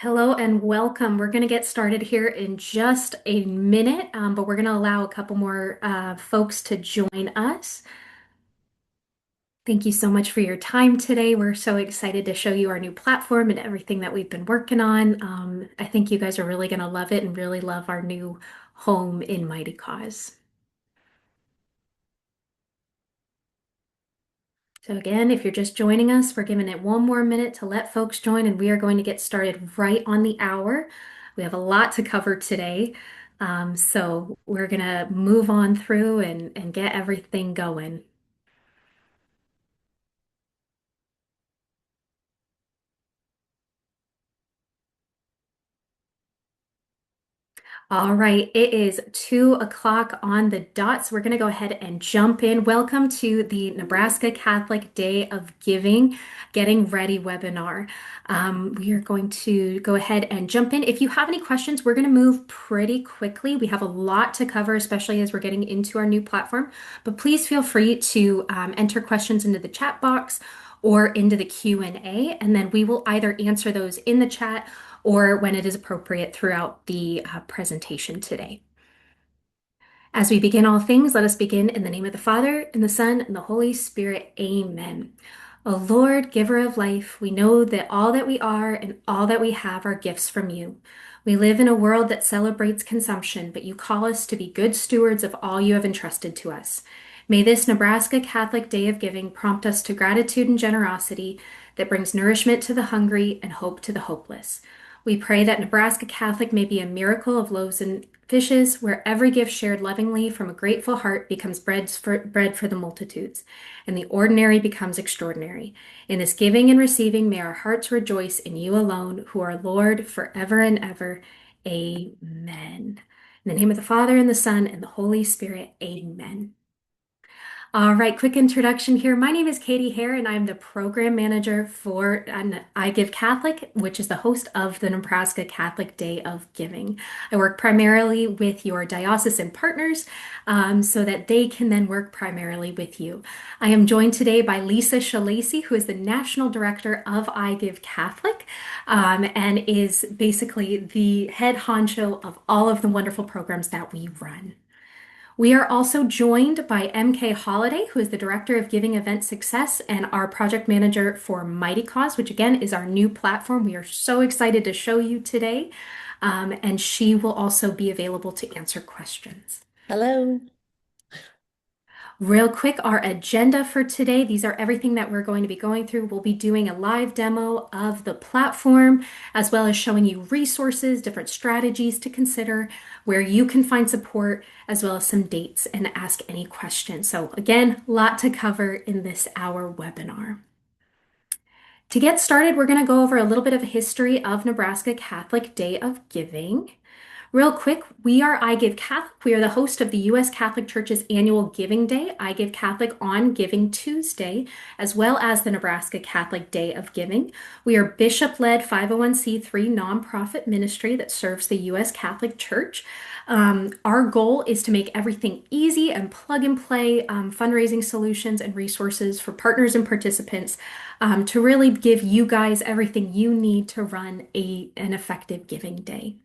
Hello and welcome. We're going to get started here in just a minute, but we're going to allow a couple more folks to join us. Thank you so much for your time today. We're so excited to show you our new platform and everything that we've been working on. I think you guys are really going to love it and really love our new home in Mighty Cause. So again, if you're just joining us, we're giving it one more minute to let folks join, and we are going to get started right on the hour. We have a lot to cover today, so we're going to move on through and get everything going. All right, it is 2 o'clock on the dot, so we're going to go ahead and jump in. Welcome to the Nebraska Catholic Day of Giving Getting Ready webinar. We are going to go ahead and jump in. If you have any questions, we're going to move pretty quickly. We have a lot to cover, especially as we're getting into our new platform, but please feel free to enter questions into the chat box or into the Q&A, and then we will either answer those in the chat or when it is appropriate throughout the presentation today. As we begin all things, let us begin in the name of the Father, and the Son, and the Holy Spirit. Amen. O Lord, giver of life, we know that all that we are and all that we have are gifts from you. We live in a world that celebrates consumption, but you call us to be good stewards of all you have entrusted to us. May this Nebraska Catholic Day of Giving prompt us to gratitude and generosity that brings nourishment to the hungry and hope to the hopeless. We pray that Nebraska Catholic may be a miracle of loaves and fishes, where every gift shared lovingly from a grateful heart becomes bread for the multitudes, and the ordinary becomes extraordinary. In this giving and receiving, may our hearts rejoice in you alone, who are Lord forever and ever. Amen. In the name of the Father, and the Son, and the Holy Spirit. Amen. All right, quick introduction here. My name is Katie Hare, and I'm the program manager for I Give Catholic, which is the host of the Nebraska Catholic Day of Giving. I work primarily with your diocesan partners so that they can then work primarily with you. I am joined today by Lisa Shalacy, who is the National Director of I Give Catholic and is basically the head honcho of all of the wonderful programs that we run. We are also joined by MK Holiday, who is the Director of Giving Event Success and our project manager for Mighty Cause, which again is our new platform. We are so excited to show you today. And she will also be available to answer questions. Hello. Real quick, our agenda for today, these are everything that we're going to be going through. We'll be doing a live demo of the platform, as well as showing you resources, different strategies to consider, where you can find support, as well as some dates and ask any questions. So again, a lot to cover in this hour webinar. To get started, we're going to go over a little bit of a history of Nebraska Catholic Day of Giving. Real quick, we are I Give Catholic. We are the host of the U.S. Catholic Church's annual Giving Day, I Give Catholic on Giving Tuesday, as well as the Nebraska Catholic Day of Giving. We are bishop-led 501c3 nonprofit ministry that serves the U.S. Catholic Church. Our goal is to make everything easy and plug and play fundraising solutions and resources for partners and participants to really give you guys everything you need to run an effective giving day.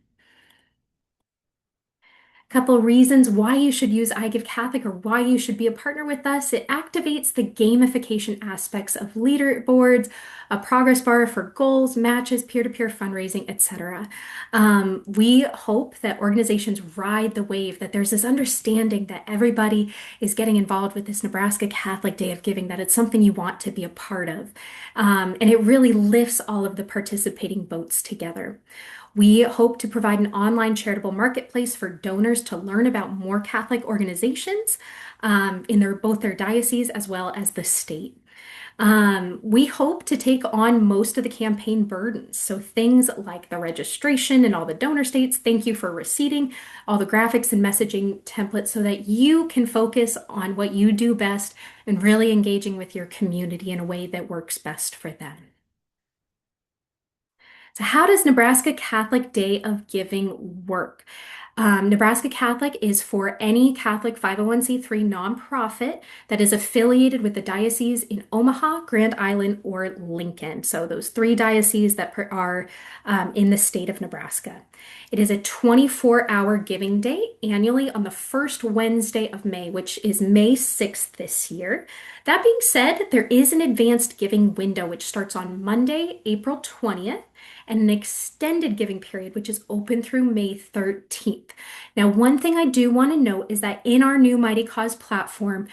Couple reasons why you should use I Give Catholic or why you should be a partner with us. It activates the gamification aspects of leaderboards, a progress bar for goals, matches, peer-to-peer fundraising, etc. We hope that organizations ride the wave, that there's this understanding that everybody is getting involved with this Nebraska Catholic Day of Giving, that it's something you want to be a part of. And it really lifts all of the participating boats together. We hope to provide an online charitable marketplace for donors to learn about more Catholic organizations in both their diocese as well as the state. We hope to take on most of the campaign burdens. So things like the registration and all the donor states, thank you for receipting, all the graphics and messaging templates so that you can focus on what you do best and really engaging with your community in a way that works best for them. So, how does Nebraska Catholic Day of Giving work? Nebraska Catholic is for any Catholic 501(c)(3) nonprofit that is affiliated with the diocese in Omaha, Grand Island, or Lincoln. So, those three dioceses that are in the state of Nebraska. It is a 24-hour giving day annually on the first Wednesday of May, which is May 6th this year. That being said, there is an advanced giving window, which starts on Monday, April 20th, and an extended giving period, which is open through May 13th. Now, one thing I do want to note is that in our new Mighty Cause platform,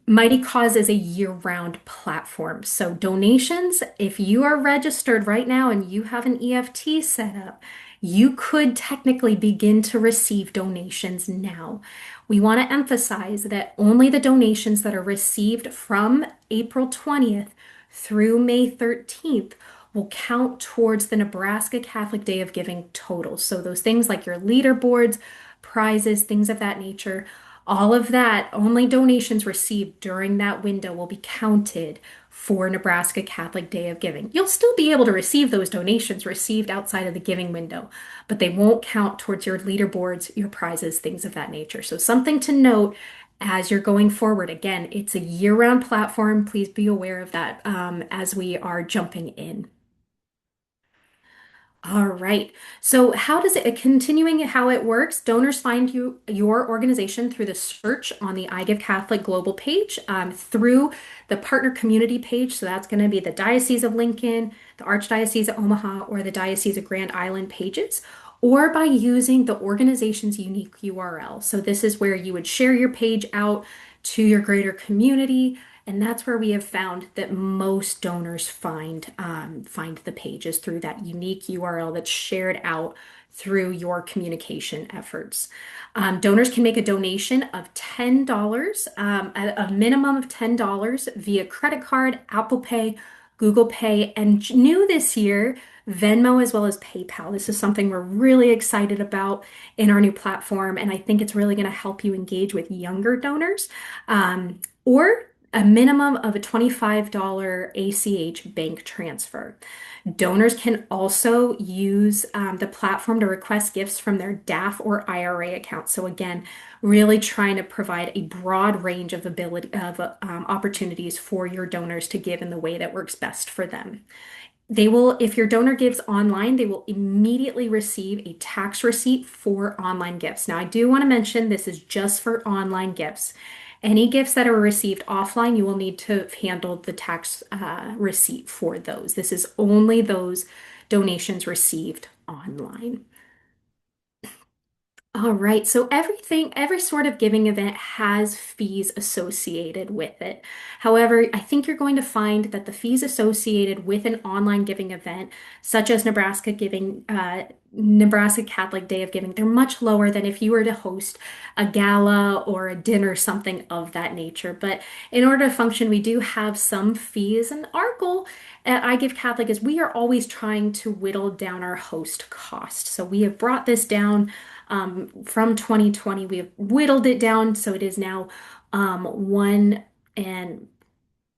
Mighty Cause is a year-round platform. So donations, if you are registered right now and you have an EFT set up, you could technically begin to receive donations now. We want to emphasize that only the donations that are received from April 20th through May 13th will count towards the Nebraska Catholic Day of Giving total. So those things like your leaderboards, prizes, things of that nature, all of that, only donations received during that window will be counted for Nebraska Catholic Day of Giving. You'll still be able to receive those donations received outside of the giving window, but they won't count towards your leaderboards, your prizes, things of that nature. So, something to note as you're going forward. Again, it's a year-round platform. Please be aware of that as we are jumping in. All right. So how does it, continuing how it works, donors find your organization through the search on the I Give Catholic Global page, through the partner community page. So that's going to be the Diocese of Lincoln, the Archdiocese of Omaha, or the Diocese of Grand Island pages, or by using the organization's unique URL. So this is where you would share your page out to your greater community. And that's where we have found that most donors find the pages through that unique URL that's shared out through your communication efforts. Donors can make a donation of $10, a minimum of $10 via credit card, Apple Pay, Google Pay, and new this year, Venmo as well as PayPal. This is something we're really excited about in our new platform, and I think it's really going to help you engage with younger donors. Or a minimum of a $25 ACH bank transfer. Donors can also use the platform to request gifts from their DAF or IRA accounts. So again, really trying to provide a broad range of opportunities for your donors to give in the way that works best for them. They will, if your donor gives online, they will immediately receive a tax receipt for online gifts. Now, I do want to mention this is just for online gifts. Any gifts that are received offline, you will need to handle the tax receipt for those. This is only those donations received online. All right, so every sort of giving event has fees associated with it. However, I think you're going to find that the fees associated with an online giving event, such as Nebraska Catholic Day of Giving, they're much lower than if you were to host a gala or a dinner, something of that nature. But in order to function, we do have some fees, and our goal at I Give Catholic is we are always trying to whittle down our host cost. So we have brought this down from 2020. We have whittled it down so it is now one and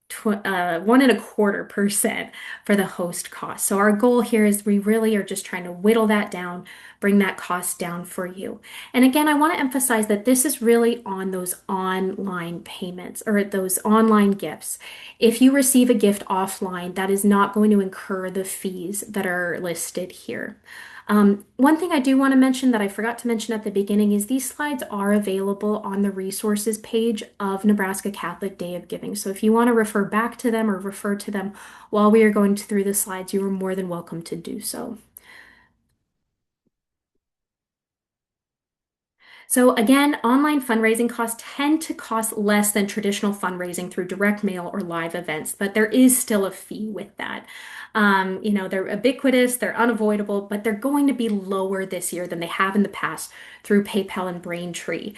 1.25% for the host cost. So our goal here is we really are just trying to whittle that down, bring that cost down for you. And again, I want to emphasize that this is really on those online payments or those online gifts. If you receive a gift offline, that is not going to incur the fees that are listed here. One thing I do want to mention that I forgot to mention at the beginning is these slides are available on the resources page of Nebraska Catholic Day of Giving. So if you want to refer back to them or refer to them while we are going through the slides, you are more than welcome to do so. So again, online fundraising costs tend to cost less than traditional fundraising through direct mail or live events, but there is still a fee with that. They're ubiquitous, they're unavoidable, but they're going to be lower this year than they have in the past through PayPal and Braintree.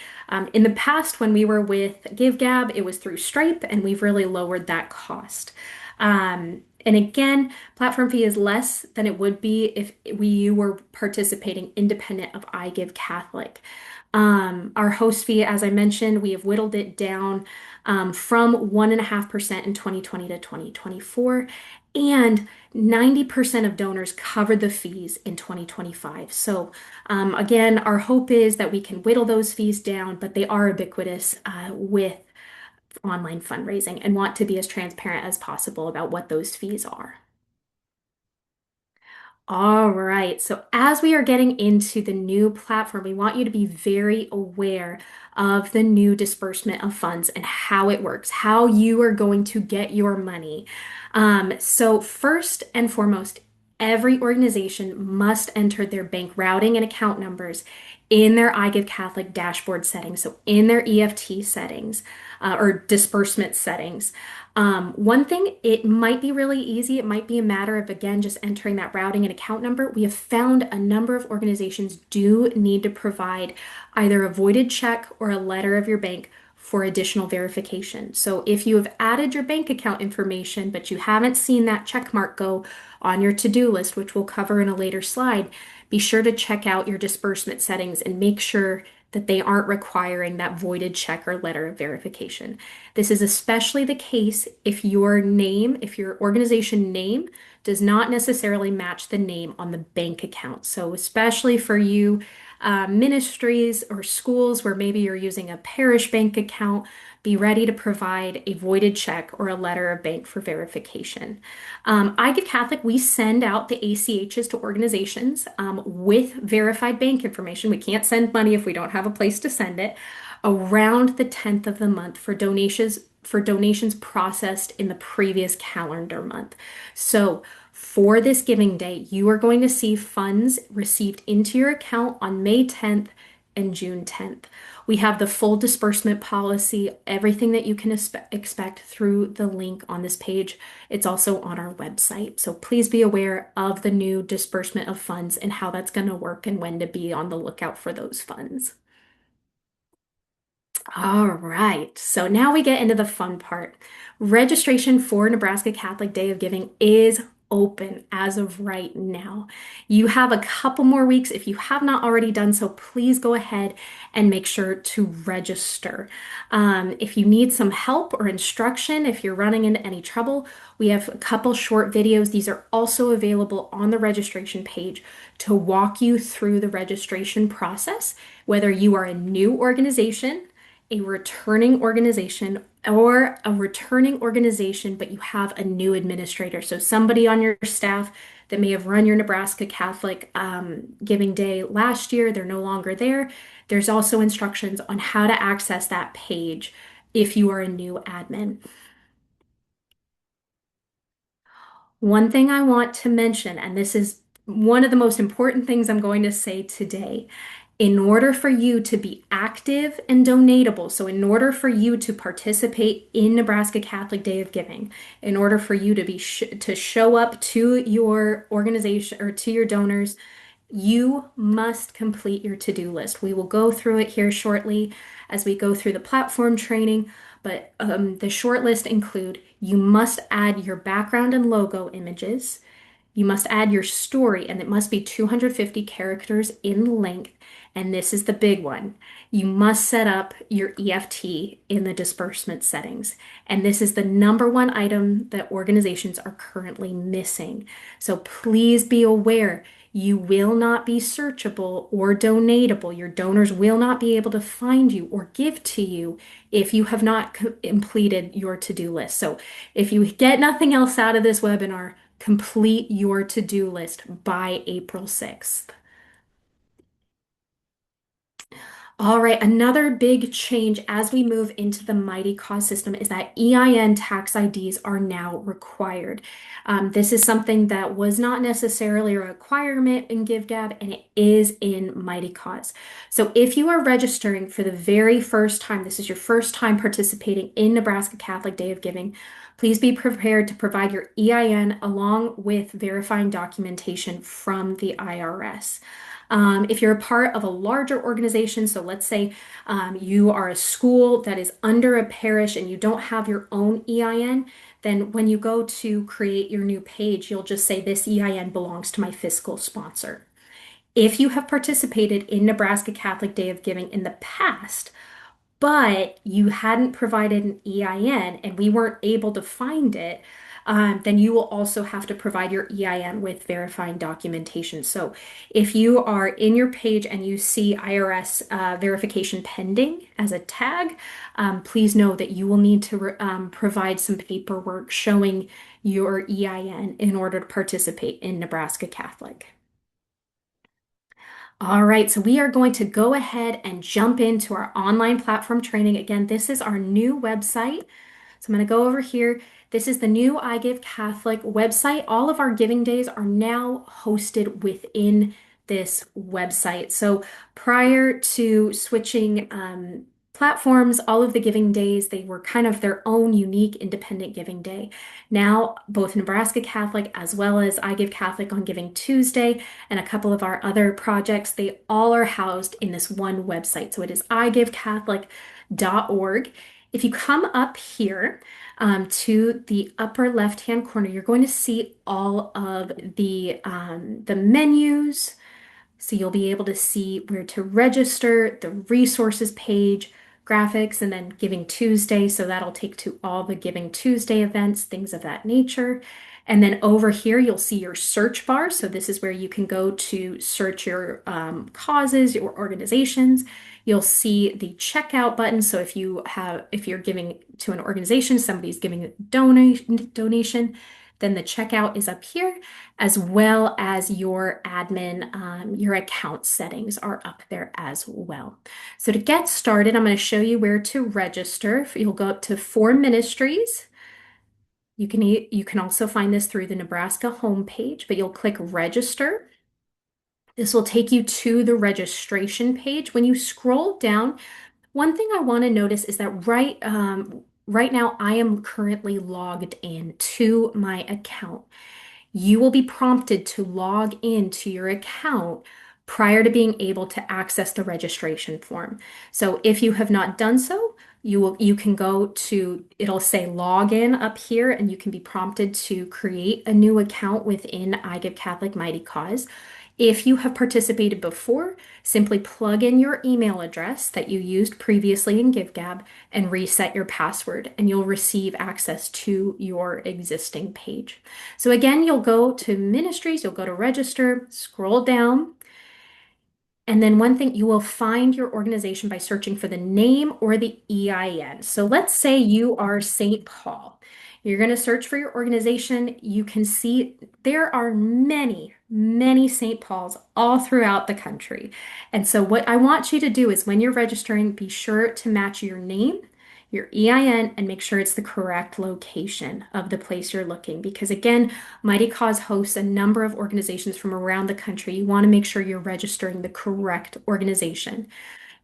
In the past, when we were with GiveGab, it was through Stripe, and we've really lowered that cost. And again, platform fee is less than it would be if you were participating independent of I Give Catholic. Our host fee, as I mentioned, we have whittled it down from 1.5% in 2020 to 2024, and 90% of donors covered the fees in 2025. So, again, our hope is that we can whittle those fees down, but they are ubiquitous with online fundraising and want to be as transparent as possible about what those fees are. All right. So, as we are getting into the new platform, we want you to be very aware of the new disbursement of funds and how it works, how you are going to get your money. So, first and foremost, every organization must enter their bank routing and account numbers in their iGive Catholic dashboard settings, so in their EFT settings or disbursement settings. One thing, it might be really easy. It might be a matter of, again, just entering that routing and account number. We have found a number of organizations do need to provide either a voided check or a letter of your bank for additional verification. So if you have added your bank account information, but you haven't seen that check mark go on your to-do list, which we'll cover in a later slide, be sure to check out your disbursement settings and make sure that they aren't requiring that voided check or letter of verification. This is especially the case if your name, if your organization name does not necessarily match the name on the bank account. So, especially for you ministries or schools where maybe you're using a parish bank account, be ready to provide a voided check or a letter of bank for verification. I Give Catholic, we send out the ACHs to organizations with verified bank information. We can't send money if we don't have a place to send it around the 10th of the month for donations processed in the previous calendar month. So for this giving day, you are going to see funds received into your account on May 10th and June 10th. We have the full disbursement policy, everything that you can expect through the link on this page. It's also on our website. So please be aware of the new disbursement of funds and how that's going to work and when to be on the lookout for those funds. All right, so now we get into the fun part. Registration for Nebraska Catholic Day of Giving is open as of right now. You have a couple more weeks. If you have not already done so, please go ahead and make sure to register. If you need some help or instruction, if you're running into any trouble, we have a couple short videos. These are also available on the registration page to walk you through the registration process, whether you are a new organization, a returning organization, or a returning organization, but you have a new administrator. So somebody on your staff that may have run your Nebraska Catholic Giving Day last year, they're no longer there. There's also instructions on how to access that page if you are a new admin. One thing I want to mention, and this is one of the most important things I'm going to say today, in order for you to be active and donatable, so in order for you to participate in Nebraska Catholic Day of Giving, in order for you to to show up to your organization or to your donors, you must complete your to-do list. We will go through it here shortly as we go through the platform training, but the short list include you must add your background and logo images. You must add your story, and it must be 250 characters in length. And this is the big one. You must set up your EFT in the disbursement settings. And this is the number one item that organizations are currently missing. So please be aware you will not be searchable or donatable. Your donors will not be able to find you or give to you if you have not completed your to-do list. So if you get nothing else out of this webinar, complete your to-do list by April 6th. All right, another big change as we move into the Mighty Cause system is that EIN tax IDs are now required. This is something that was not necessarily a requirement in GiveGab, and it is in Mighty Cause. So if you are registering for the very first time, this is your first time participating in Nebraska Catholic Day of Giving, please be prepared to provide your EIN along with verifying documentation from the IRS. If you're a part of a larger organization, so let's say you are a school that is under a parish and you don't have your own EIN, then when you go to create your new page, you'll just say this EIN belongs to my fiscal sponsor. If you have participated in Nebraska Catholic Day of Giving in the past, but you hadn't provided an EIN and we weren't able to find it, then you will also have to provide your EIN with verifying documentation. So if you are in your page and you see IRS verification pending as a tag, please know that you will need to provide some paperwork showing your EIN in order to participate in Nebraska Catholic. All right, so we are going to go ahead and jump into our online platform training. Again, this is our new website. So I'm going to go over here. This is the new I Give Catholic website. All of our giving days are now hosted within this website. So prior to switching platforms, all of the giving days, they were kind of their own unique independent giving day. Now, both Nebraska Catholic as well as I Give Catholic on Giving Tuesday and a couple of our other projects, they all are housed in this one website. So it is igivecatholic.org. If you come up here to the upper left-hand corner, you're going to see all of the menus. So you'll be able to see where to register, the resources page, graphics, and then Giving Tuesday. So that'll take to all the Giving Tuesday events, things of that nature. And then over here, you'll see your search bar. So this is where you can go to search your causes, your organizations. You'll see the checkout button. So if you're giving to an organization, somebody's giving a donation, then the checkout is up here, as well as your admin, your account settings are up there as well. So to get started, I'm going to show you where to register. You'll go up to For Ministries. You can also find this through the Nebraska homepage, but you'll click Register. This will take you to the registration page. When you scroll down, one thing I want to notice is that right now I am currently logged in to my account. You will be prompted to log into your account prior to being able to access the registration form. So if you have not done so, you can go to, it'll say login up here, and you can be prompted to create a new account within I Give Catholic Mighty Cause. If you have participated before, simply plug in your email address that you used previously in GiveGab and reset your password, and you'll receive access to your existing page. So again, you'll go to Ministries, you'll go to Register, scroll down, and then one thing, you will find your organization by searching for the name or the EIN. So let's say you are St. Paul. You're going to search for your organization. You can see there are many, many St. Pauls all throughout the country. And so what I want you to do is when you're registering, be sure to match your name, your EIN, and make sure it's the correct location of the place you're looking. Because again, Mighty Cause hosts a number of organizations from around the country. You want to make sure you're registering the correct organization.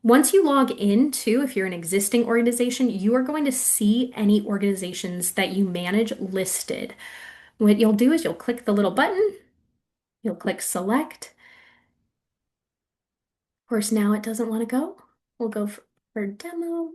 Once you log into, if you're an existing organization, you are going to see any organizations that you manage listed. What you'll do is you'll click the little button, you'll click select. Of course, now it doesn't want to go. We'll go for demo.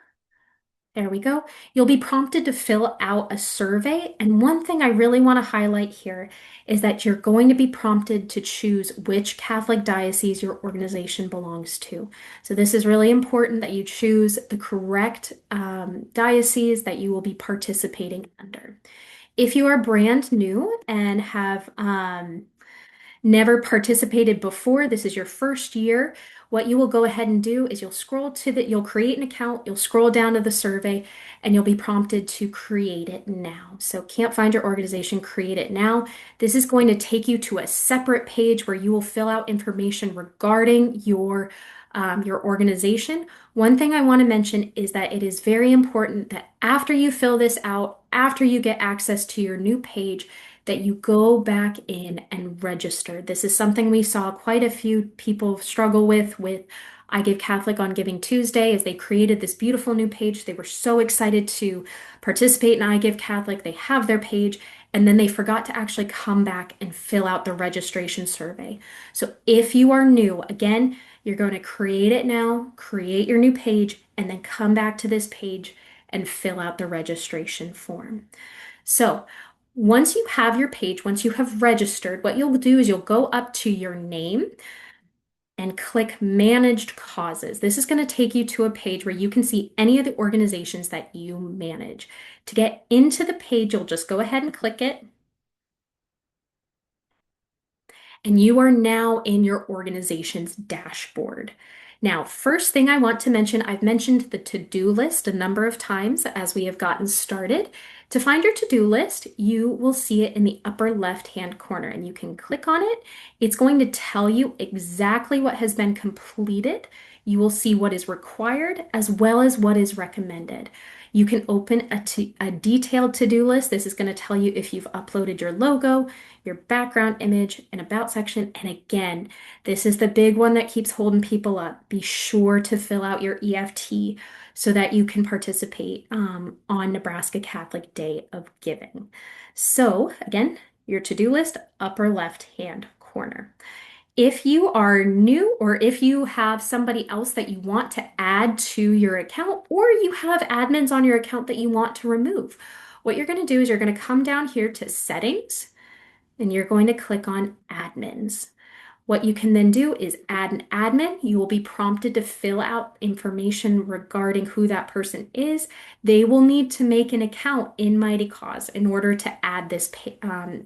There we go. You'll be prompted to fill out a survey. And one thing I really want to highlight here is that you're going to be prompted to choose which Catholic diocese your organization belongs to. So this is really important that you choose the correct diocese that you will be participating under. If you are brand new and have never participated before, this is your first year, what you will go ahead and do is you'll create an account, you'll scroll down to the survey, and you'll be prompted to create it now. So can't find your organization, create it now. This is going to take you to a separate page where you will fill out information regarding your organization. One thing I want to mention is that it is very important that after you fill this out, after you get access to your new page, that you go back in and register. This is something we saw quite a few people struggle with I Give Catholic on Giving Tuesday, as they created this beautiful new page. They were so excited to participate in I Give Catholic. They have their page, and then they forgot to actually come back and fill out the registration survey. So if you are new, again, you're going to create it now, create your new page, and then come back to this page and fill out the registration form. So once you have your page, once you have registered, what you'll do is you'll go up to your name. and click Managed Causes. This is going to take you to a page where you can see any of the organizations that you manage. To get into the page, you'll just go ahead and click it. And you are now in your organization's dashboard. Now, first thing I want to mention, I've mentioned the to-do list a number of times as we have gotten started. To find your to-do list, you will see it in the upper left-hand corner and you can click on it. It's going to tell you exactly what has been completed. You will see what is required as well as what is recommended. You can open a detailed to-do list. This is going to tell you if you've uploaded your logo, your background image, and about section. And again, this is the big one that keeps holding people up. Be sure to fill out your EFT so that you can participate on Nebraska Catholic Day of Giving. So again, your to-do list, upper left-hand corner. If you are new or if you have somebody else that you want to add to your account, or you have admins on your account that you want to remove, what you're going to do is you're going to come down here to Settings and you're going to click on Admins. What you can then do is add an admin. You will be prompted to fill out information regarding who that person is. They will need to make an account in Mighty Cause in order to add this,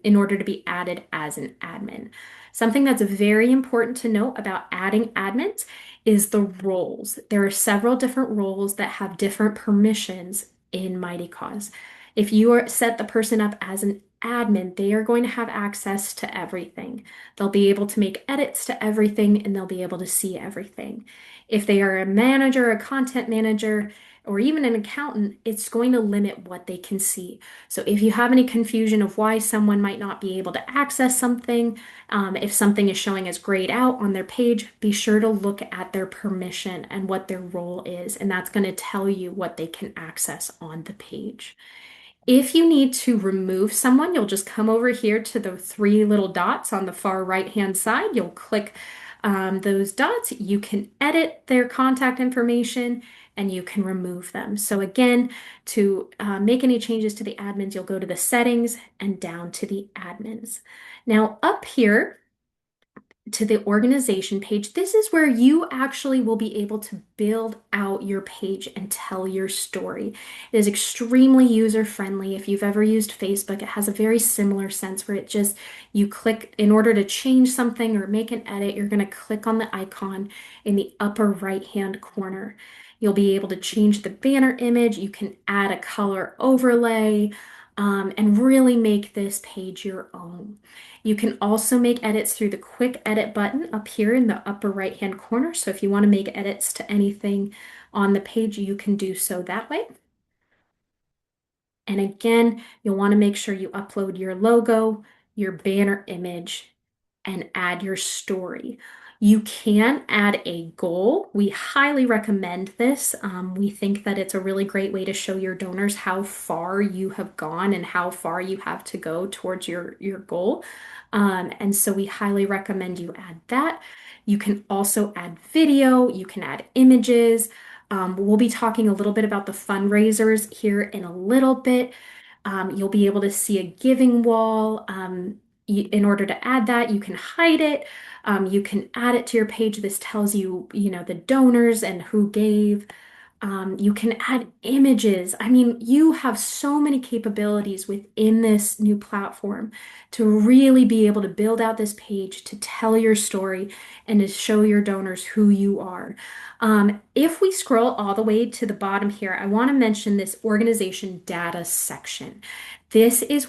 in order to be added as an admin. Something that's very important to note about adding admins is the roles. There are several different roles that have different permissions in Mighty Cause. If set the person up as an admin, they are going to have access to everything. They'll be able to make edits to everything and they'll be able to see everything. If they are a manager, a content manager, or even an accountant, it's going to limit what they can see. So if you have any confusion of why someone might not be able to access something, if something is showing as grayed out on their page, be sure to look at their permission and what their role is, and that's going to tell you what they can access on the page. If you need to remove someone, you'll just come over here to the three little dots on the far right-hand side. You'll click those dots. You can edit their contact information and you can remove them. So again, to make any changes to the admins, you'll go to the settings and down to the admins. Now up here, to the organization page, this is where you actually will be able to build out your page and tell your story. It is extremely user friendly. If you've ever used Facebook, it has a very similar sense where it just, you click, in order to change something or make an edit, you're going to click on the icon in the upper right hand corner. You'll be able to change the banner image. You can add a color overlay and really make this page your own. You can also make edits through the quick edit button up here in the upper right hand corner. So if you want to make edits to anything on the page, you can do so that way. And again, you'll want to make sure you upload your logo, your banner image, and add your story. You can add a goal. We highly recommend this. We think that it's a really great way to show your donors how far you have gone and how far you have to go towards your goal. And so we highly recommend you add that. You can also add video, you can add images. We'll be talking a little bit about the fundraisers here in a little bit. You'll be able to see a giving wall. In order to add that, you can hide it. You can add it to your page. This tells you, the donors and who gave. You can add images. I mean, you have so many capabilities within this new platform to really be able to build out this page, to tell your story, and to show your donors who you are. If we scroll all the way to the bottom here, I want to mention this organization data section. This is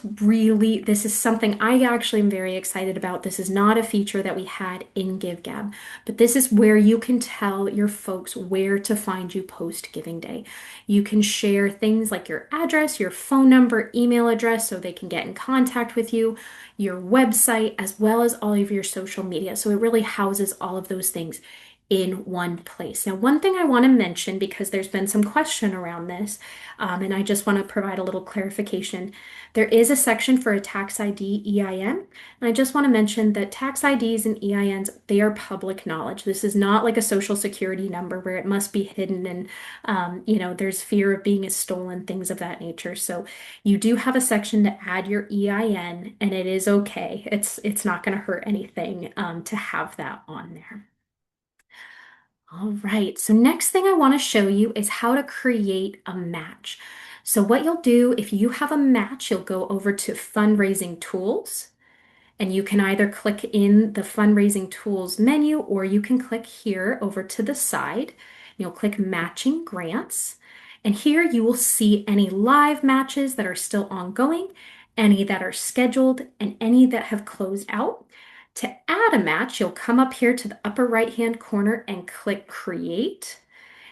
something I actually am very excited about. This is not a feature that we had in GiveGab, but this is where you can tell your folks where to find you post Giving Day. You can share things like your address, your phone number, email address, so they can get in contact with you, your website, as well as all of your social media. So it really houses all of those things in one place. Now, one thing I want to mention, because there's been some question around this, and I just want to provide a little clarification. There is a section for a tax ID EIN, and I just want to mention that tax IDs and EINs, they are public knowledge. This is not like a social security number where it must be hidden and, there's fear of being stolen, things of that nature. So you do have a section to add your EIN, and it is okay. It's not going to hurt anything to have that on there. All right, so next thing I want to show you is how to create a match. So what you'll do if you have a match, you'll go over to fundraising tools. And you can either click in the fundraising tools menu or you can click here over to the side. You'll click matching grants. And here you will see any live matches that are still ongoing, any that are scheduled, and any that have closed out. To add a match, you'll come up here to the upper right-hand corner and click create.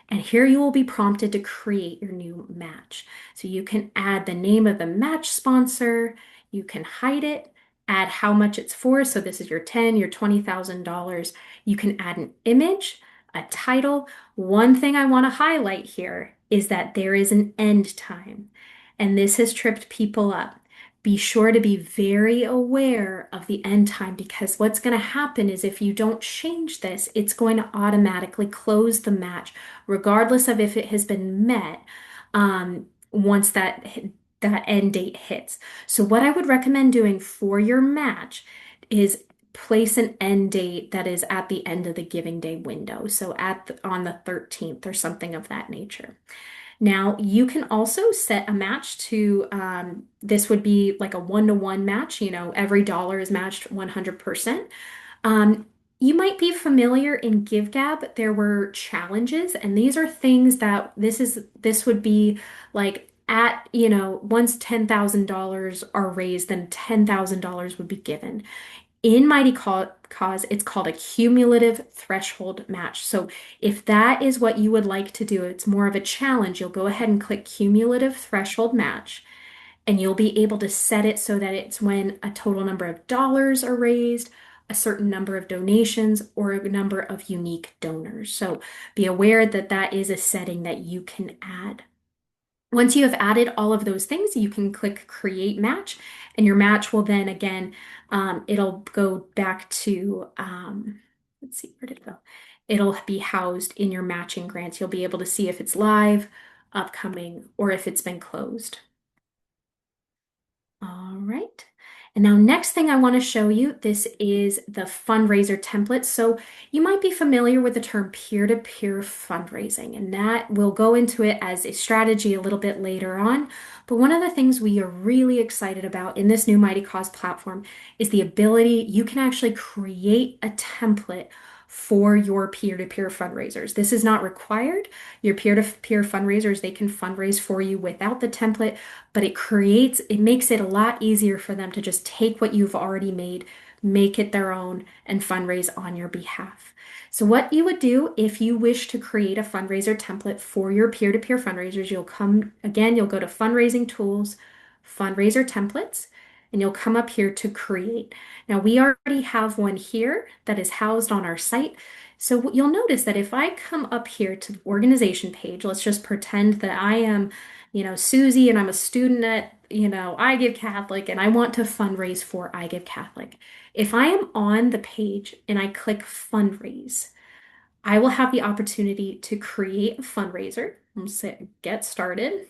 And here you will be prompted to create your new match. So you can add the name of the match sponsor, you can hide it, add how much it's for. So this is your 10, your $20,000. You can add an image, a title. One thing I want to highlight here is that there is an end time, and this has tripped people up. Be sure to be very aware of the end time because what's going to happen is if you don't change this, it's going to automatically close the match regardless of if it has been met once that end date hits. So what I would recommend doing for your match is place an end date that is at the end of the giving day window. So on the 13th or something of that nature. Now, you can also set a match to, this would be like a one-to-one match, every dollar is matched 100%. You might be familiar in GiveGab, there were challenges, and these are things that this would be like once $10,000 are raised, then $10,000 would be given. In Cause, it's called a cumulative threshold match. So if that is what you would like to do, it's more of a challenge, you'll go ahead and click cumulative threshold match, and you'll be able to set it so that it's when a total number of dollars are raised, a certain number of donations, or a number of unique donors. So be aware that that is a setting that you can add. Once you have added all of those things, you can click Create Match, and your match will then again, it'll go back to, let's see, where did it go? It'll be housed in your matching grants. You'll be able to see if it's live, upcoming, or if it's been closed. All right. And now next thing I want to show you, this is the fundraiser template. So you might be familiar with the term peer-to-peer fundraising, and that we'll go into it as a strategy a little bit later on. But one of the things we are really excited about in this new Mighty Cause platform is the ability you can actually create a template for your peer-to-peer fundraisers. This is not required. Your peer-to-peer fundraisers, they can fundraise for you without the template, but it makes it a lot easier for them to just take what you've already made, make it their own, and fundraise on your behalf. So what you would do if you wish to create a fundraiser template for your peer-to-peer fundraisers, you'll go to fundraising tools, fundraiser templates, and you'll come up here to create. Now we already have one here that is housed on our site. So you'll notice that if I come up here to the organization page, let's just pretend that I am Susie, and I'm a student at, I Give Catholic, and I want to fundraise for I Give Catholic. If I am on the page and I click fundraise, I will have the opportunity to create a fundraiser. I'm say get started.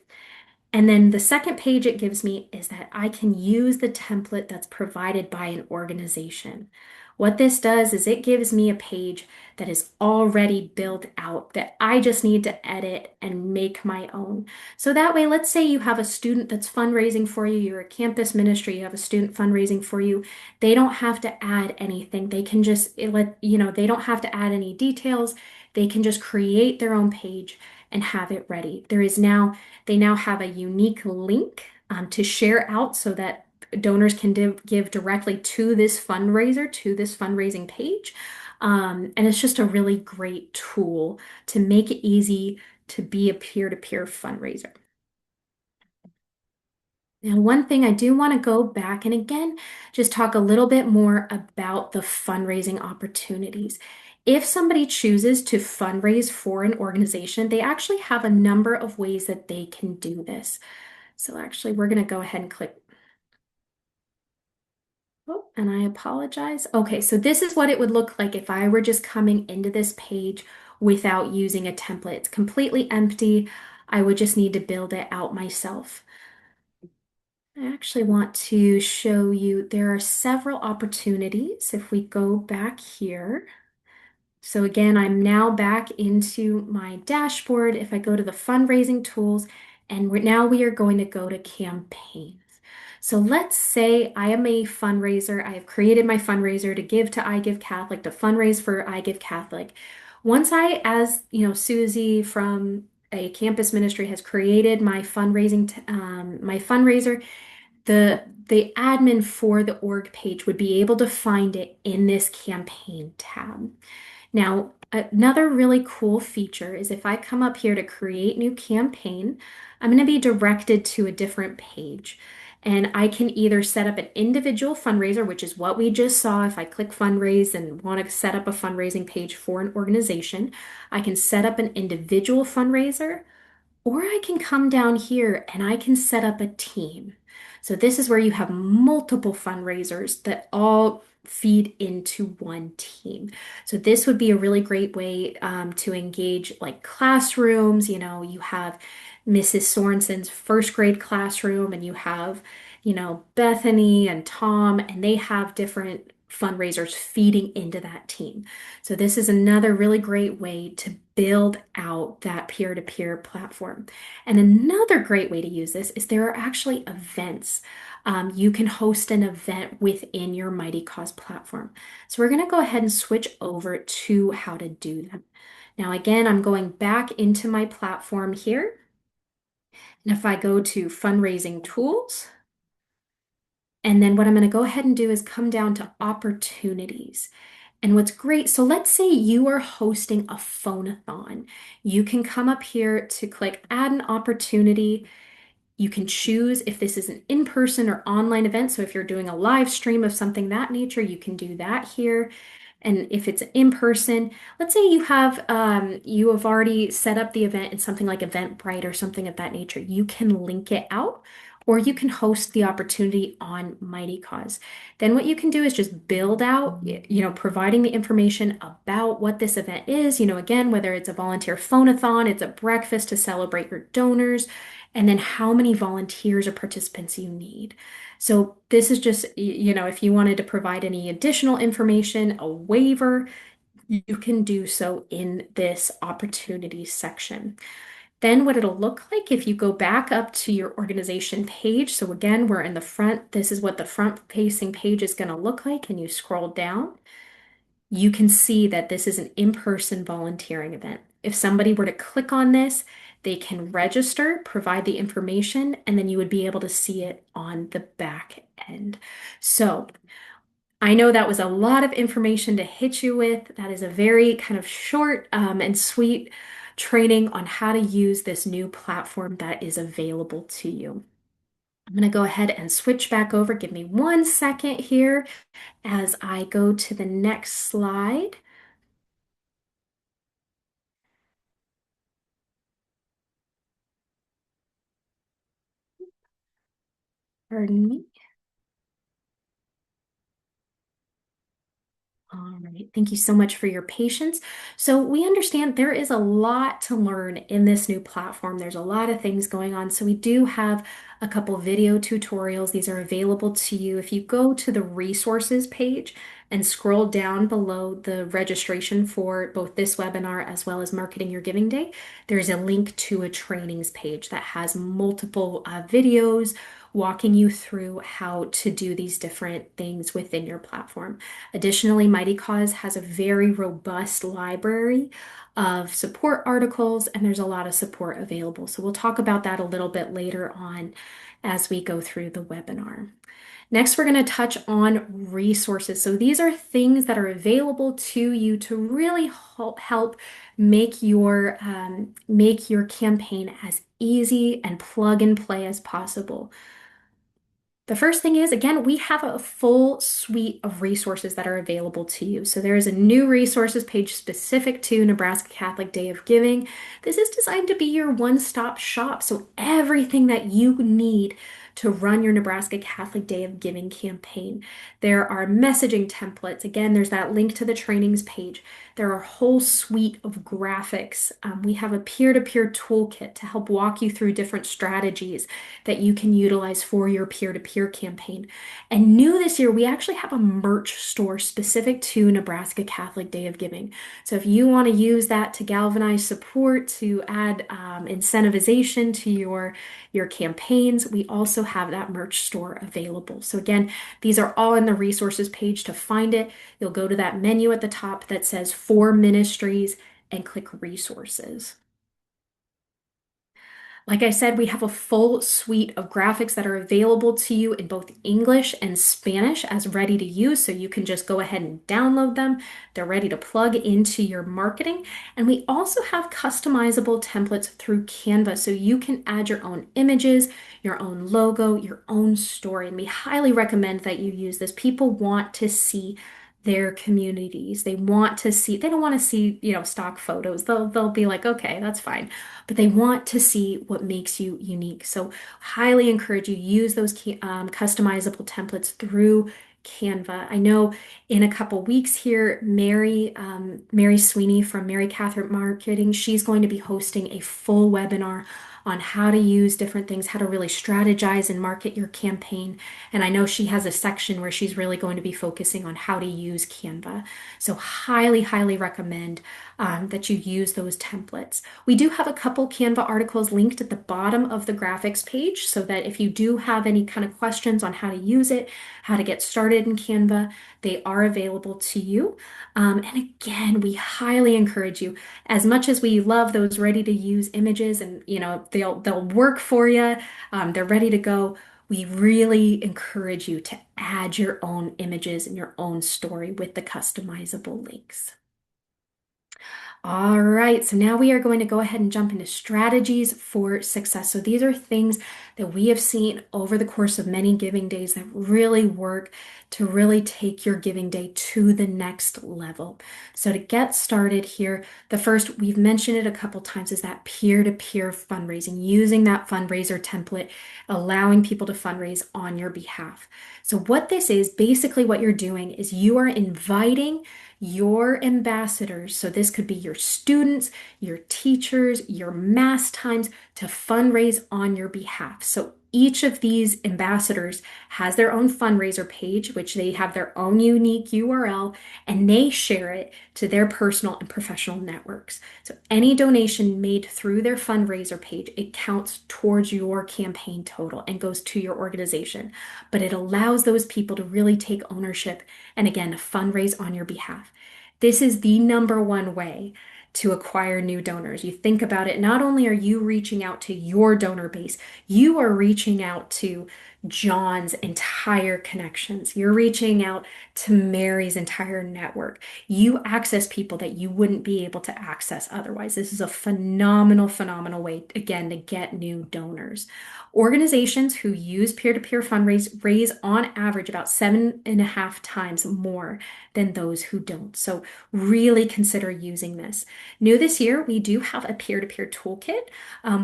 And then the second page it gives me is that I can use the template that's provided by an organization. What this does is it gives me a page that is already built out that I just need to edit and make my own. So that way, let's say you have a student that's fundraising for you, you're a campus ministry, you have a student fundraising for you. They don't have to add anything. They can just they don't have to add any details. They can just create their own page and have it ready. They now have a unique link to share out so that donors can give directly to this fundraiser, to this fundraising page. And it's just a really great tool to make it easy to be a peer-to-peer fundraiser. Now, one thing I do want to go back and again, just talk a little bit more about the fundraising opportunities. If somebody chooses to fundraise for an organization, they actually have a number of ways that they can do this. So actually, we're going to go ahead and click. Oh, and I apologize. Okay, so this is what it would look like if I were just coming into this page without using a template. It's completely empty. I would just need to build it out myself. I actually want to show you there are several opportunities. If we go back here, So again, I'm now back into my dashboard. If I go to the fundraising tools, and now we are going to go to campaigns. So let's say I am a fundraiser. I have created my fundraiser to give to I Give Catholic, to fundraise for I Give Catholic. Once I, as you know, Susie from a campus ministry has created my my fundraiser, the admin for the org page would be able to find it in this campaign tab. Now, another really cool feature is if I come up here to create new campaign, I'm going to be directed to a different page. And I can either set up an individual fundraiser, which is what we just saw. If I click fundraise and want to set up a fundraising page for an organization, I can set up an individual fundraiser, or I can come down here and I can set up a team. So this is where you have multiple fundraisers that all feed into one team. So this would be a really great way to engage like classrooms. You know, you have Mrs. Sorensen's first grade classroom, and you have, you know, Bethany and Tom, and they have different fundraisers feeding into that team. So this is another really great way to build out that peer-to-peer platform. And another great way to use this is there are actually events. You can host an event within your Mighty Cause platform. So we're going to go ahead and switch over to how to do that. Now, again, I'm going back into my platform here. And if I go to fundraising tools, and then what I'm going to go ahead and do is come down to opportunities. And what's great, so let's say you are hosting a phone-a-thon. You can come up here to click add an opportunity. You can choose if this is an in-person or online event. So if you're doing a live stream of something that nature, you can do that here. And if it's in person, let's say you have already set up the event in something like Eventbrite or something of that nature, you can link it out, or you can host the opportunity on Mighty Cause. Then what you can do is just build out, you know, providing the information about what this event is, you know, again, whether it's a volunteer phone-a-thon, it's a breakfast to celebrate your donors, and then how many volunteers or participants you need. So this is just, you know, if you wanted to provide any additional information, a waiver, you can do so in this opportunities section. Then what it'll look like if you go back up to your organization page. So again, we're in the front. This is what the front facing page is going to look like. And you scroll down, you can see that this is an in-person volunteering event. If somebody were to click on this, they can register, provide the information, and then you would be able to see it on the back end. So I know that was a lot of information to hit you with. That is a very kind of short and sweet training on how to use this new platform that is available to you. I'm going to go ahead and switch back over. Give me 1 second here as I go to the next slide. Pardon me. All right. Thank you so much for your patience. So we understand there is a lot to learn in this new platform. There's a lot of things going on. So we do have a couple video tutorials. These are available to you. If you go to the resources page and scroll down below the registration for both this webinar as well as Marketing Your Giving Day, there's a link to a trainings page that has multiple videos walking you through how to do these different things within your platform. Additionally, Mighty Cause has a very robust library of support articles, and there's a lot of support available. So we'll talk about that a little bit later on as we go through the webinar. Next, we're going to touch on resources. So these are things that are available to you to really help make your campaign as easy and plug and play as possible. The first thing is, again, we have a full suite of resources that are available to you. So there is a new resources page specific to Nebraska Catholic Day of Giving. This is designed to be your one-stop shop. So everything that you need to run your Nebraska Catholic Day of Giving campaign. There are messaging templates. Again, there's that link to the trainings page. There are a whole suite of graphics. We have a peer-to-peer toolkit to help walk you through different strategies that you can utilize for your peer-to-peer campaign. And new this year, we actually have a merch store specific to Nebraska Catholic Day of Giving. So if you want to use that to galvanize support, to add incentivization to your campaigns, we also have that merch store available. So again, these are all in the resources page. To find it, you'll go to that menu at the top that says for ministries and click resources. Like I said, we have a full suite of graphics that are available to you in both English and Spanish as ready to use. So you can just go ahead and download them. They're ready to plug into your marketing. And we also have customizable templates through Canva. So you can add your own images, your own logo, your own story. And we highly recommend that you use this. People want to see their communities. They want to see, they don't want to see, stock photos. They'll be like, okay, that's fine, but they want to see what makes you unique. So highly encourage you use those customizable templates through Canva. I know in a couple weeks here, Mary Sweeney from Mary Catherine Marketing, she's going to be hosting a full webinar on how to use different things, how to really strategize and market your campaign. And I know she has a section where she's really going to be focusing on how to use Canva. So highly, highly recommend that you use those templates. We do have a couple Canva articles linked at the bottom of the graphics page so that if you do have any kind of questions on how to use it, how to get started in Canva, they are available to you. And again, we highly encourage you, as much as we love those ready to use images and they'll work for you, they're ready to go. We really encourage you to add your own images and your own story with the customizable links. All right, so now we are going to go ahead and jump into strategies for success. So these are things that we have seen over the course of many giving days that really work to really take your giving day to the next level. So to get started here, the first, we've mentioned it a couple times, is that peer-to-peer fundraising, using that fundraiser template, allowing people to fundraise on your behalf. So what this is, basically what you're doing is you are inviting your ambassadors, so this could be your students, your teachers, your mass times, to fundraise on your behalf. So each of these ambassadors has their own fundraiser page, which they have their own unique URL, and they share it to their personal and professional networks. So any donation made through their fundraiser page, it counts towards your campaign total and goes to your organization. But it allows those people to really take ownership and again, fundraise on your behalf. This is the number one way to acquire new donors. You think about it, not only are you reaching out to your donor base, you are reaching out to John's entire connections. You're reaching out to Mary's entire network. You access people that you wouldn't be able to access otherwise. This is a phenomenal, phenomenal way, again, to get new donors. Organizations who use peer-to-peer fundraise raise on average about 7.5 times more than those who don't. So really consider using this. New this year, we do have a peer-to-peer toolkit,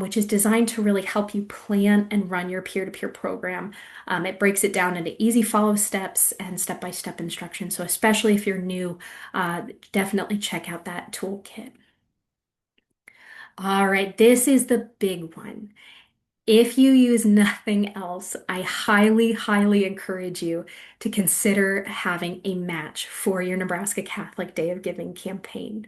which is designed to really help you plan and run your peer-to-peer program. It breaks it down into easy follow steps and step-by-step instructions. So especially if you're new, definitely check out that toolkit. All right, this is the big one. If you use nothing else, I highly, highly encourage you to consider having a match for your Nebraska Catholic Day of Giving campaign.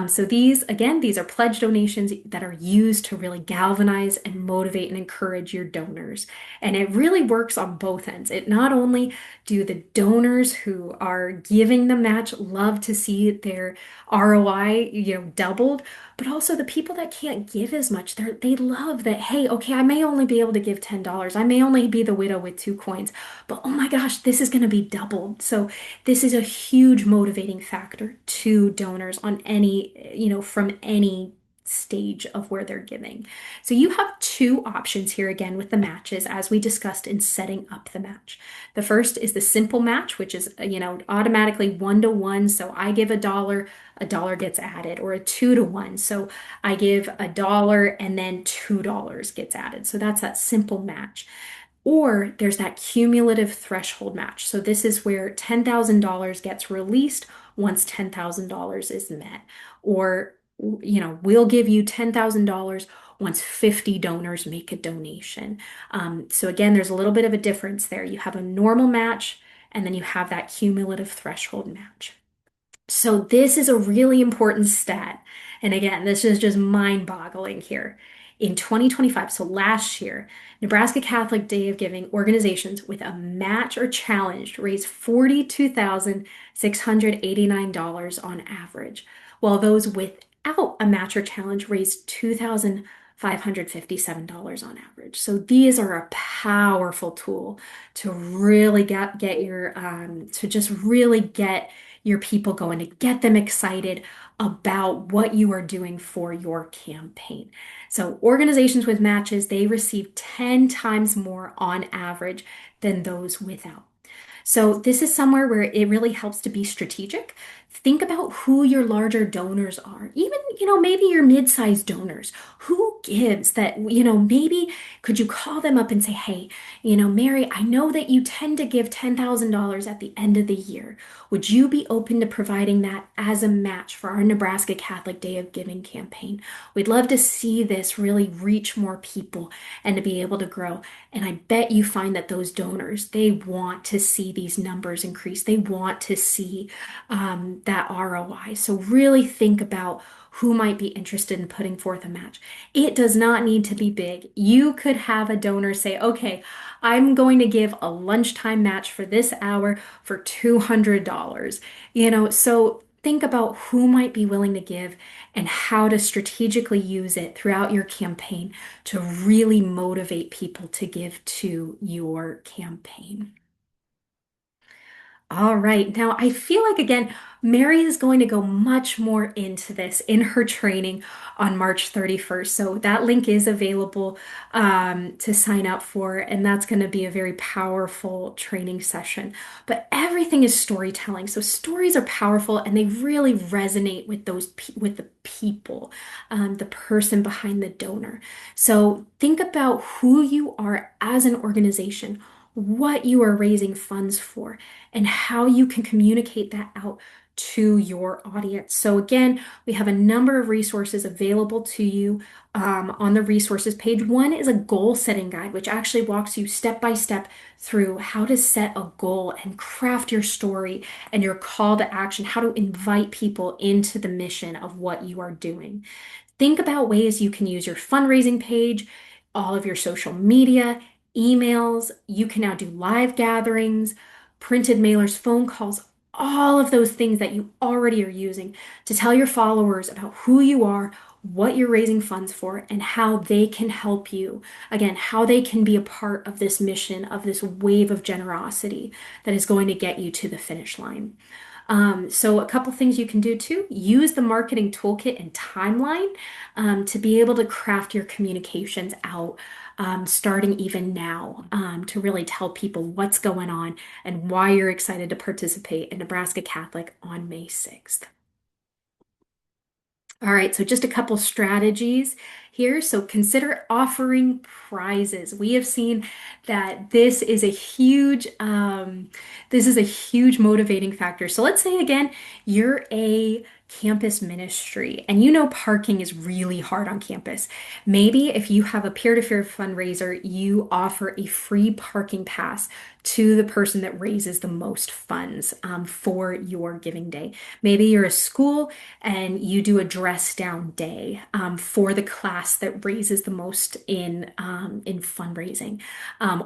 So these, again, these are pledge donations that are used to really galvanize and motivate and encourage your donors. And it really works on both ends. It not only do the donors who are giving the match love to see their ROI, doubled, but also the people that can't give as much, they love that, hey, okay, I may only be able to give $10. I may only be the widow with 2 coins, but oh my gosh, this is going to be doubled. So this is a huge motivating factor to donors on from any stage of where they're giving. So you have two options here again with the matches as we discussed in setting up the match. The first is the simple match, which is, automatically 1-to-1. So I give a dollar gets added, or a 2-to-1. So I give $1 and then $2 gets added. So that's that simple match. Or there's that cumulative threshold match. So this is where $10,000 gets released once $10,000 is met. Or, we'll give you $10,000 once 50 donors make a donation. So again, there's a little bit of a difference there. You have a normal match, and then you have that cumulative threshold match. So this is a really important stat. And again, this is just mind-boggling here. In 2025, so last year, Nebraska Catholic Day of Giving organizations with a match or challenge raised $42,689 on average, while those without a match or challenge raised $2,557 on average. So these are a powerful tool to really get your to just really get your people going, to get them excited about what you are doing for your campaign. So organizations with matches, they receive 10 times more on average than those without. So this is somewhere where it really helps to be strategic. Think about who your larger donors are. Even, maybe your mid-sized donors. Who gives that, maybe could you call them up and say, hey, Mary, I know that you tend to give $10,000 at the end of the year. Would you be open to providing that as a match for our Nebraska Catholic Day of Giving campaign? We'd love to see this really reach more people and to be able to grow. And I bet you find that those donors, they want to see these numbers increase. They want to see that ROI. So really think about who might be interested in putting forth a match. It does not need to be big. You could have a donor say, okay, I'm going to give a lunchtime match for this hour for $200. So think about who might be willing to give and how to strategically use it throughout your campaign to really motivate people to give to your campaign. All right. Now, I feel like, again, Mary is going to go much more into this in her training on March 31st. So that link is available to sign up for, and that's going to be a very powerful training session. But everything is storytelling. So stories are powerful, and they really resonate with with the people, the person behind the donor. So think about who you are as an organization, what you are raising funds for, and how you can communicate that out to your audience. So again, we have a number of resources available to you on the resources page. One is a goal setting guide, which actually walks you step by step through how to set a goal and craft your story and your call to action, how to invite people into the mission of what you are doing. Think about ways you can use your fundraising page, all of your social media, emails. You can now do live gatherings, printed mailers, phone calls, all of those things that you already are using to tell your followers about who you are, what you're raising funds for, and how they can help you. Again, how they can be a part of this mission, of this wave of generosity that is going to get you to the finish line. So a couple things you can do too, use the marketing toolkit and timeline to be able to craft your communications out, starting even now, to really tell people what's going on and why you're excited to participate in Nebraska Catholic on May 6th. All right, so just a couple strategies here. So consider offering prizes. We have seen that this is a huge motivating factor. So let's say again, you're a campus ministry and parking is really hard on campus. Maybe if you have a peer-to-peer fundraiser, you offer a free parking pass to the person that raises the most funds for your giving day. Maybe you're a school and you do a dress down day for the class that raises the most in fundraising.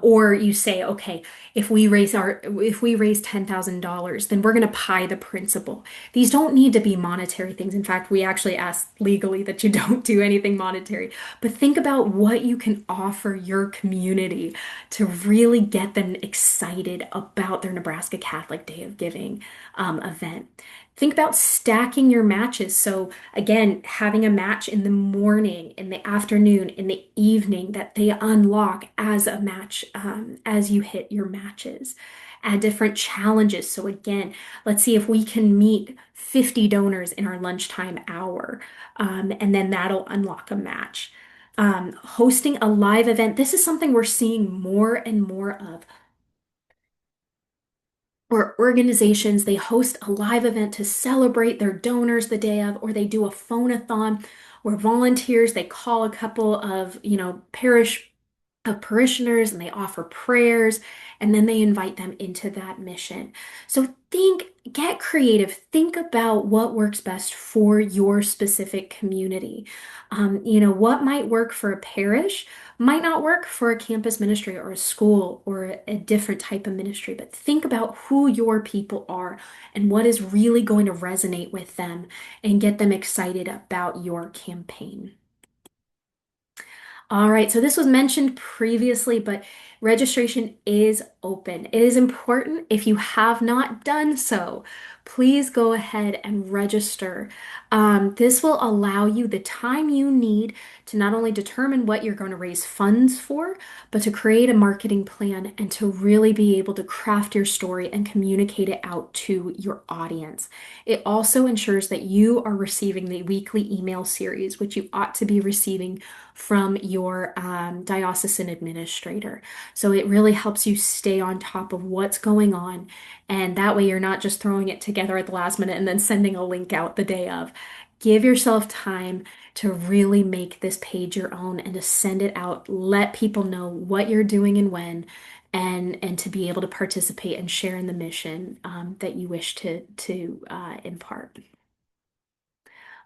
Or you say, okay, if we raise $10,000, then we're going to pie the principal. These don't need to be monetary things. In fact, we actually ask legally that you don't do anything monetary. But think about what you can offer your community to really get them excited about their Nebraska Catholic Day of Giving event. Think about stacking your matches. So again, having a match in the morning, in the afternoon, in the evening that they unlock as a match as you hit your matches. Add different challenges. So again, let's see if we can meet 50 donors in our lunchtime hour, and then that'll unlock a match. Hosting a live event. This is something we're seeing more and more of, or organizations, they host a live event to celebrate their donors the day of, or they do a phone-a-thon where volunteers, they call a couple of, parish of parishioners and they offer prayers and then they invite them into that mission. So get creative, think about what works best for your specific community. What might work for a parish might not work for a campus ministry or a school or a different type of ministry, but think about who your people are and what is really going to resonate with them and get them excited about your campaign. All right, so this was mentioned previously, but registration is open. It is important if you have not done so, please go ahead and register. This will allow you the time you need to not only determine what you're going to raise funds for, but to create a marketing plan and to really be able to craft your story and communicate it out to your audience. It also ensures that you are receiving the weekly email series, which you ought to be receiving from your diocesan administrator. So it really helps you stay on top of what's going on. And that way you're not just throwing it together at the last minute and then sending a link out the day of. Give yourself time to really make this page your own and to send it out. Let people know what you're doing and when, and to be able to participate and share in the mission that you wish to impart.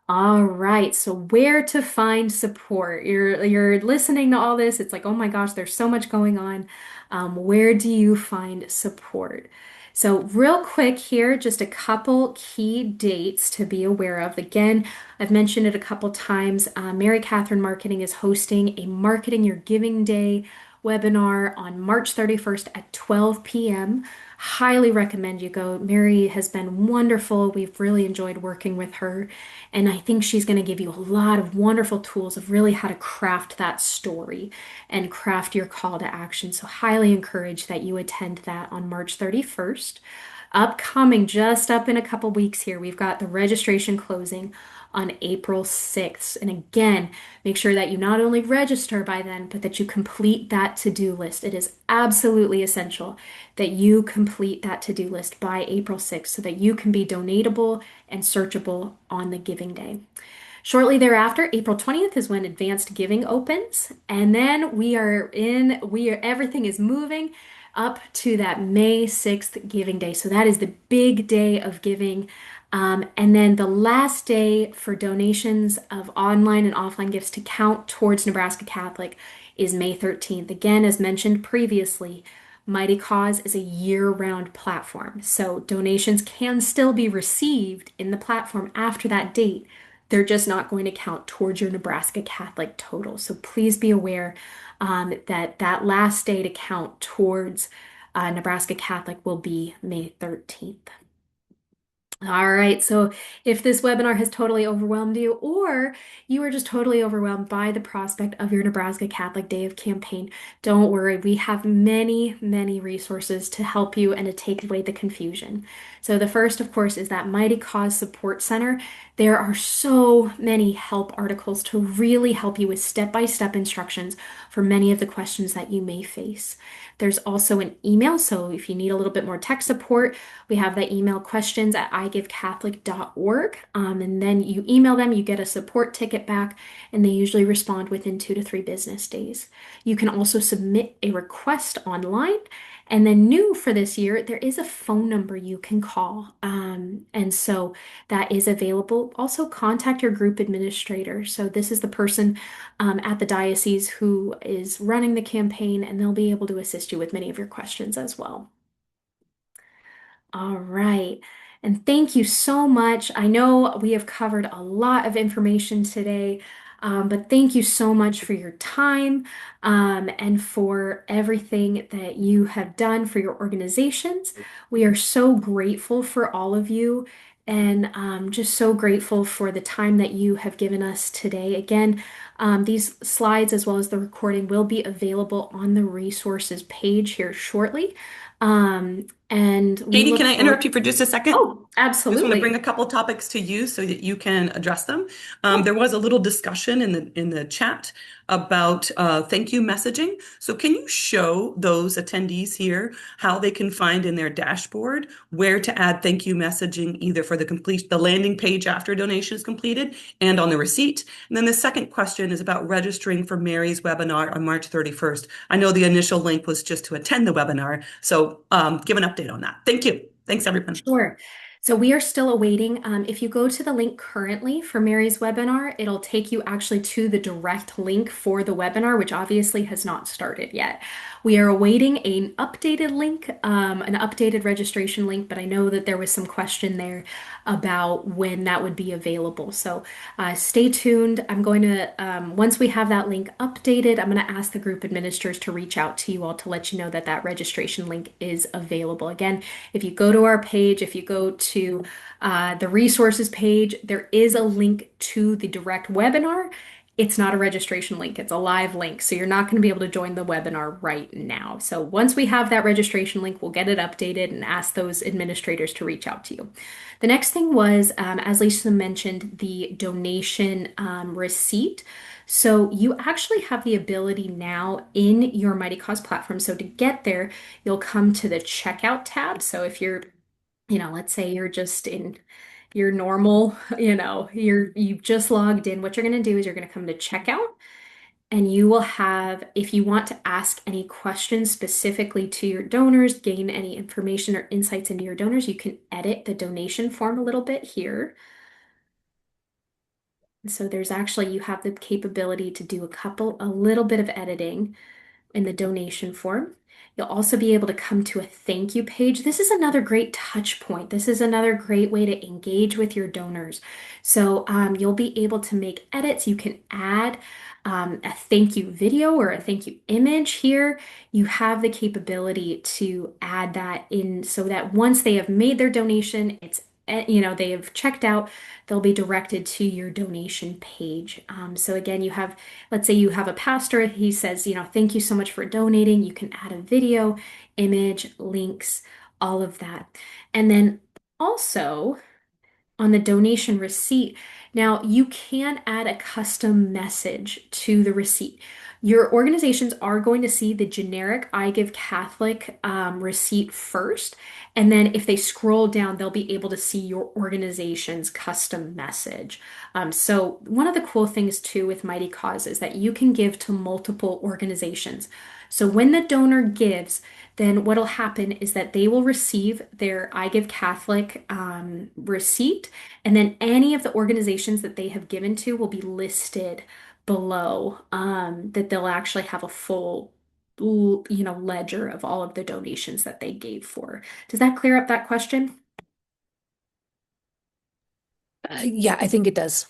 All right, so where to find support? You're listening to all this. It's like, oh my gosh, there's so much going on. Where do you find support? So real quick here, just a couple key dates to be aware of. Again, I've mentioned it a couple times. Mary Catherine Marketing is hosting a Marketing Your Giving Day webinar on March 31st at 12 p.m. Highly recommend you go. Mary has been wonderful. We've really enjoyed working with her. And I think she's going to give you a lot of wonderful tools of really how to craft that story and craft your call to action. So, highly encourage that you attend that on March 31st. Upcoming, just up in a couple weeks here, we've got the registration closing on April 6th. And again, make sure that you not only register by then, but that you complete that to-do list. It is absolutely essential that you complete that to-do list by April 6th so that you can be donatable and searchable on the giving day. Shortly thereafter, April 20th is when advanced giving opens, and then everything is moving up to that May 6th giving day. So that is the big day of giving. And then the last day for donations of online and offline gifts to count towards Nebraska Catholic is May 13th. Again, as mentioned previously, Mighty Cause is a year-round platform, so donations can still be received in the platform after that date. They're just not going to count towards your Nebraska Catholic total. So please be aware that last day to count towards Nebraska Catholic will be May 13th. All right, so if this webinar has totally overwhelmed you, or you are just totally overwhelmed by the prospect of your Nebraska Catholic Day of campaign, don't worry. We have many, many resources to help you and to take away the confusion. So the first, of course, is that Mighty Cause Support Center. There are so many help articles to really help you with step-by-step instructions for many of the questions that you may face. There's also an email, so if you need a little bit more tech support, we have that email questions@igivecatholic.org. And then you email them, you get a support ticket back, and they usually respond within 2 to 3 business days. You can also submit a request online. And then new for this year, there is a phone number you can call. And so that is available. Also contact your group administrator. So this is the person at the diocese who is running the campaign, and they'll be able to assist you with many of your questions as well. All right. And thank you so much. I know we have covered a lot of information today, but thank you so much for your time and for everything that you have done for your organizations. We are so grateful for all of you and just so grateful for the time that you have given us today. Again, these slides as well as the recording will be available on the resources page here shortly. And we Katie, can look I forward. interrupt you for just a second? Oh, Just want to bring absolutely. a couple topics to you so that you can address them. Yeah. There was a little discussion in the chat about thank you messaging. So can you show those attendees here how they can find in their dashboard where to add thank you messaging either for the landing page after a donation is completed and on the receipt? And then the second question is about registering for Mary's webinar on March 31st. I know the initial link was just to attend the webinar, so give an update on that. Thank you. Thanks, everyone. Sure. So we are still awaiting. If you go to the link currently for Mary's webinar, it'll take you actually to the direct link for the webinar, which obviously has not started yet. We are awaiting an updated link, an updated registration link, but I know that there was some question there about when that would be available. So stay tuned. I'm going to, once we have that link updated, I'm going to ask the group administrators to reach out to you all to let you know that that registration link is available. Again, if you go to our page, if you go to the resources page, there is a link to the direct webinar. It's not a registration link, it's a live link. So you're not going to be able to join the webinar right now. So once we have that registration link, we'll get it updated and ask those administrators to reach out to you. The next thing was, as Lisa mentioned, the donation receipt. So you actually have the ability now in your Mighty Cause platform. So to get there, you'll come to the checkout tab. So if you're, let's say you're just in your normal, you've just logged in, what you're going to do is you're going to come to checkout and you will have, if you want to ask any questions specifically to your donors, gain any information or insights into your donors, you can edit the donation form a little bit here. So there's actually, you have the capability to do a little bit of editing in the donation form. You'll also be able to come to a thank you page. This is another great touch point. This is another great way to engage with your donors. So you'll be able to make edits. You can add a thank you video or a thank you image here. You have the capability to add that in so that once they have made their donation, they have checked out, they'll be directed to your donation page. So again, let's say you have a pastor, he says, thank you so much for donating. You can add a video, image, links, all of that. And then also, on the donation receipt. Now, you can add a custom message to the receipt. Your organizations are going to see the generic I Give Catholic receipt first. And then if they scroll down, they'll be able to see your organization's custom message. So, one of the cool things too with Mighty Cause is that you can give to multiple organizations. So, when the donor gives, then what'll happen is that they will receive their I Give Catholic receipt, and then any of the organizations that they have given to will be listed below, that they'll actually have a full, ledger of all of the donations that they gave for. Does that clear up that question? Yeah, I think it does.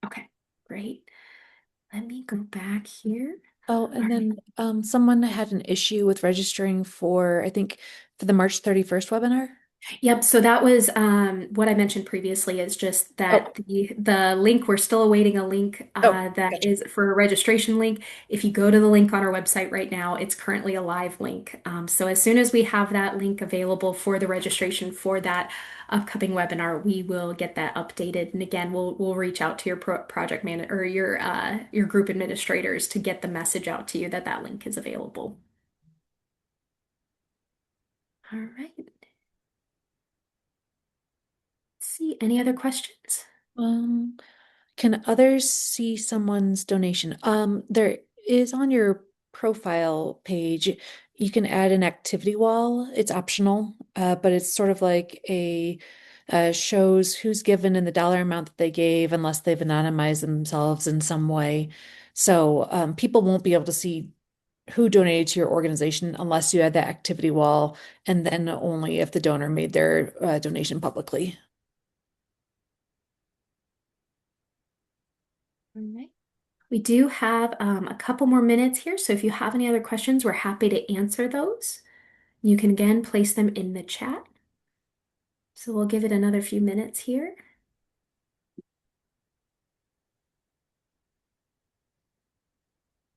Okay, great. Let me go back here. Oh, All and right. then someone had an issue with registering for, I think, for the March 31st webinar. Yep, so that was what I mentioned previously is just Oh, that the link, we're still awaiting a link oh, that gotcha. is for a registration link. If you go to the link on our website right now, it's currently a live link. So as soon as we have that link available for the registration for that upcoming webinar, we will get that updated. And again, we'll reach out to your project manager or your group administrators to get the message out to you that that link is available. All right. Let's see, any other questions? Um, can others see someone's donation? There is on your profile page, you can add an activity wall. It's optional, but it's sort of like shows who's given and the dollar amount that they gave, unless they've anonymized themselves in some way. So people won't be able to see who donated to your organization unless you add that activity wall, and then only if the donor made their donation publicly. All right. We do have a couple more minutes here, so if you have any other questions, we're happy to answer those. You can again place them in the chat. So we'll give it another few minutes here.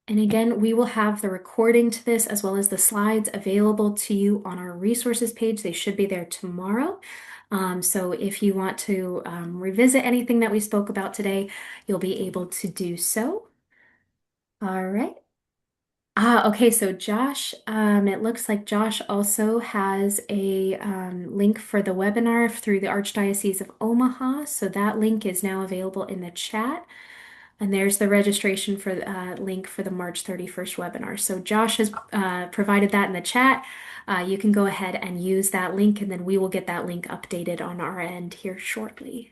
And again, we will have the recording to this as well as the slides available to you on our resources page. They should be there tomorrow. So if you want to revisit anything that we spoke about today, you'll be able to do so. All right. Okay, so Josh, it looks like Josh also has a link for the webinar through the Archdiocese of Omaha. So that link is now available in the chat. And there's the registration for link for the March 31st webinar. So Josh has provided that in the chat. You can go ahead and use that link, and then we will get that link updated on our end here shortly.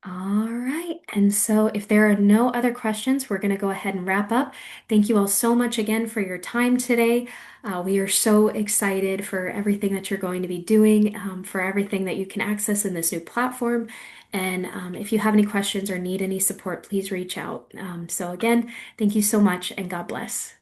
All right. And so if there are no other questions, we're going to go ahead and wrap up. Thank you all so much again for your time today. We are so excited for everything that you're going to be doing, for everything that you can access in this new platform. And if you have any questions or need any support, please reach out. So again, thank you so much and God bless.